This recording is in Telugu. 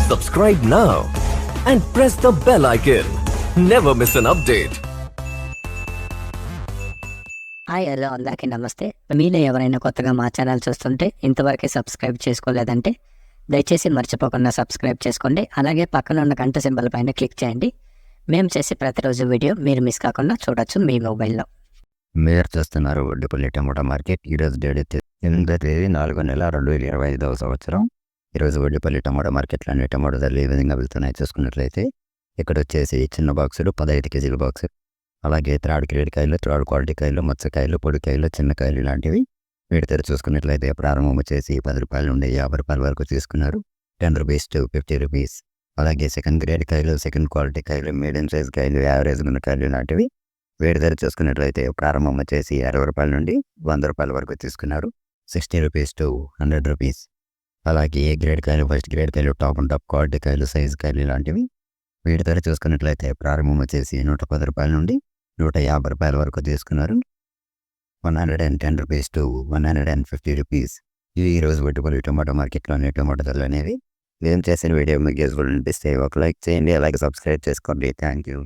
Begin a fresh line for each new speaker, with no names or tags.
Subscribe now and press the bell icon. Never miss an update.
Hi hello అందరికీ నమస్తే. మీలో ఎవరైనా కొత్తగా మా ఛానల్ చూస్తుంటే ఇంతవరకు సబ్స్క్రైబ్ చేసుకోలేదంటే దయచేసి మర్చిపోకుండా సబ్స్క్రైబ్ చేసుకోండి. అలాగే పక్కన ఉన్న గంట సింబల్ పైన క్లిక్ చేయండి. మేము చేసే ప్రతిరోజు వీడియో మీరు మిస్ కాకుండా చూడొచ్చు మీ మొబైల్లో.
మీరు చూస్తున్నారు వడ్డీపల్లి టమోటా మార్కెట్. ఈరోజు డేట్ 8వ తేదీ 4వ నెల 2025వ సంవత్సరం. ఈరోజు వడ్డీపల్లి టమోటా మార్కెట్లోని టమోటా ధరలు ఏ విధంగా వెళ్తున్నాయి చూసుకున్నట్లయితే ఇక్కడ వచ్చేసి చిన్న బాక్సులు 15 కేజీల బాక్సు, అలాగే త్రాడు గ్రేడ్ కాయలు, త్రాడు క్వాలిటీ కాయలు, మత్స్యకాయలు, పొడికాయలు, చిన్న కాయలు ఇలాంటివి వీటి ధర చూసుకున్నట్లయితే ప్రారంభం వచ్చేసి 10 రూపాయల నుండి 50 రూపాయల వరకు తీసుకున్నారు. 10 రూపీస్ టు 50 రూపీస్. అలాగే సెకండ్ గ్రేడ్ కాయలు, సెకండ్ క్వాలిటీ కాయలు, మీడియం సైజ్ కాయలు, యావరేజ్ ఉన్న కాయలు ఇలాంటివి వీటి ధర చూసుకున్నట్లయితే ప్రారంభం వచ్చేసి 60 రూపాయల నుండి 100 రూపాయల వరకు తీసుకున్నారు. 60 రూపీస్ టు 100 రూపీస్. అలాగే ఏ గ్రేడ్ కాయలు, ఫస్ట్ గ్రేడ్ కాయలు, టాప్ అండ్ టాప్ క్వాలిటీ కాయలు, సైజ్ కాయలు ఇలాంటివి వీటి ధర చూసుకున్నట్లయితే ప్రారంభం వచ్చేసి 110 రూపాయల నుండి 150 రూపాయల వరకు తీసుకున్నారు. 110 రూపీస్ టు 150 రూపీస్. ఇది ఈరోజు వడ్డీపల్లి టమాటో మార్కెట్లోని టమాటో ధరలు అనేవి. నేను చేసిన వీడియో మీకు యూస్ఫుల్ అనిపిస్తే ఒక లైక్ చేయండి, అలాగే సబ్స్క్రైబ్ చేసుకోండి. Thank you.